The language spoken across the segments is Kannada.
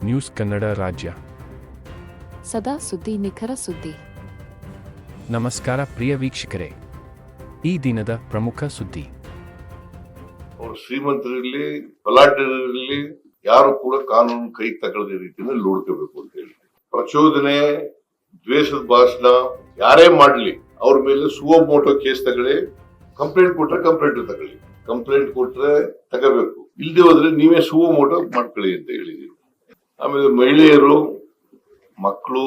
ನ್ಯೂಸ್ ಕನ್ನಡ ರಾಜ್ಯ. ಸದಾ ಸುದ್ದಿ, ನಿಖರ ಸುದ್ದಿ. ನಮಸ್ಕಾರ ಪ್ರಿಯ ವೀಕ್ಷಕರೇ, ಈ ದಿನದ ಪ್ರಮುಖ ಸುದ್ದಿ. ಅವರು ಶ್ರೀಮಂತರಿರಲಿ ಬಲಾಢ್ಯರಿರಲಿ ಯಾರು ಕೂಡ ಕಾನೂನು ಕೈ ತಗೊಳ್ಳದ ರೀತಿಯಲ್ಲಿ ನೋಡ್ಕೋಬೇಕು ಅಂತ ಹೇಳಿ, ಪ್ರಚೋದನೆ, ದ್ವೇಷದ ಭಾಷಣ ಯಾರೇ ಮಾಡ್ಲಿ ಅವ್ರ ಮೇಲೆ ಸುವೋ ಮೋಟೋ ಕೇಸ್ ತಗೊಳ್ಳಿ. ಕಂಪ್ಲೇಂಟ್ ಕೊಟ್ರೆ ಕಂಪ್ಲೇಂಟ್ ಕೊಟ್ರೆ ತಗೋಬೇಕು, ಇಲ್ದೇ ಹೋದ್ರೆ ನೀವೇ ಸುವೋ ಮೋಟೋ ಮಾಡ್ಕೊಳ್ಳಿ ಅಂತ ಹೇಳಿದೀವಿ. ಆಮೇಲೆ ಮಹಿಳೆಯರು, ಮಕ್ಕಳು,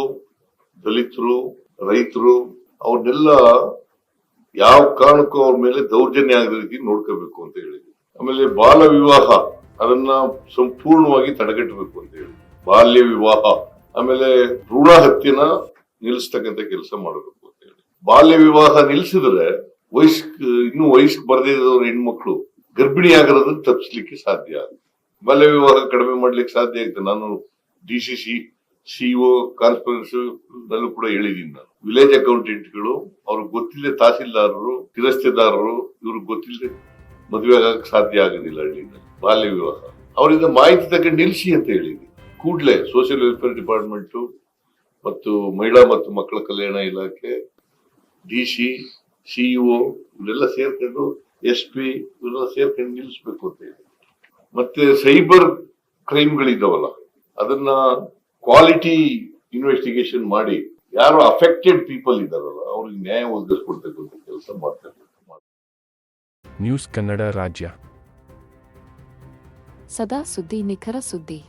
ದಲಿತರು, ರೈತರು ಅವ್ರನ್ನೆಲ್ಲ ಯಾವ ಕಾರಣಕ್ಕೂ ಅವ್ರ ಮೇಲೆ ದೌರ್ಜನ್ಯ ಆಗದ ರೀತಿ ನೋಡ್ಕೋಬೇಕು ಅಂತ ಹೇಳಿದ್ವಿ. ಆಮೇಲೆ ಬಾಲ ವಿವಾಹ ಅದನ್ನ ಸಂಪೂರ್ಣವಾಗಿ ತಡೆಗಟ್ಟಬೇಕು ಅಂತ ಹೇಳಿ, ಬಾಲ್ಯ ವಿವಾಹ, ಆಮೇಲೆ ಭ್ರೂಣ ಹತ್ಯೆನ ನಿಲ್ಲಿಸ್ತಕ್ಕಂಥ ಕೆಲಸ ಮಾಡಬೇಕು ಅಂತ ಹೇಳಿ. ಬಾಲ್ಯ ವಿವಾಹ ನಿಲ್ಸಿದ್ರೆ ಇನ್ನು ವಯಸ್ಸಿಗೆ ಬರದೇ ಇರೋರು ಹೆಣ್ಮಕ್ಳು ಗರ್ಭಿಣಿ ಆಗಿರೋದನ್ನ ತಪ್ಪಿಸ್ಲಿಕ್ಕೆ ಸಾಧ್ಯ. ಬಾಲ್ಯ ವಿವಾಹ ಕಡಿಮೆ ಮಾಡ್ಲಿಕ್ಕೆ ಸಾಧ್ಯ ಆಗುತ್ತೆ. ನಾನು DCC CO ಕಾನ್ಫರೆನ್ಸ್ ನಲ್ಲೂ ಕೂಡ ಹೇಳಿದೀನಿ. ನಾನು ವಿಲೇಜ್ ಅಕೌಂಟೆಂಟ್ಗಳು ಅವ್ರಿಗೆ ಗೊತ್ತಿಲ್ಲದೆ ತಹಸೀಲ್ದಾರರು, ಸ್ಥಿರಸ್ತೆದಾರರು ಇವ್ರಿಗೆ ಗೊತ್ತಿಲ್ಲದೆ ಮದುವೆ ಆಗಕ್ಕೆ ಸಾಧ್ಯ ಆಗೋದಿಲ್ಲ ಹಳ್ಳಿನಲ್ಲಿ. ಬಾಲ್ಯ ವಿವಾಹ ಅವರಿಂದ ಮಾಹಿತಿ ತಗೊಂಡು ನಿಲ್ಸಿ ಅಂತ ಹೇಳಿದ್ವಿ. ಕೂಡ್ಲೆ ಸೋಷಿಯಲ್ ವೆಲ್ಫೇರ್ ಡಿಪಾರ್ಟ್ಮೆಂಟ್ ಮತ್ತು ಮಹಿಳಾ ಮತ್ತು ಮಕ್ಕಳ ಕಲ್ಯಾಣ ಇಲಾಖೆ, DC, CO ಇವರೆಲ್ಲ ಸೇರ್ಕೊಂಡು SP ಇವರೆಲ್ಲ ಸೇರ್ಕೊಂಡು ನಿಲ್ಲಿಸ್ಬೇಕು ಅಂತ ಹೇಳಿ. ಮತ್ತೆ ಸೈಬರ್ ಕ್ರೈಮ್ಗಳಿದಾವಲ್ಲ ಅದನ್ನ ಕ್ವಾಲಿಟಿ ಇನ್ವೆಸ್ಟಿಗೇಷನ್ ಮಾಡಿ ಯಾರು ಅಫೆಕ್ಟೆಡ್ ಪೀಪಲ್ ಇದಾರಲ್ಲ ಅವ್ರಿಗೆ ನ್ಯಾಯ ಒದಗಿಸ್ಕೊಡ್ತಕ್ಕಂಥ ಕೆಲಸ ಮಾಡ್ತಾರೆ. ನ್ಯೂಸ್ ಕನ್ನಡ ರಾಜ್ಯ. ಸದಾ ಸುದ್ದಿ, ನಿಖರ ಸುದ್ದಿ.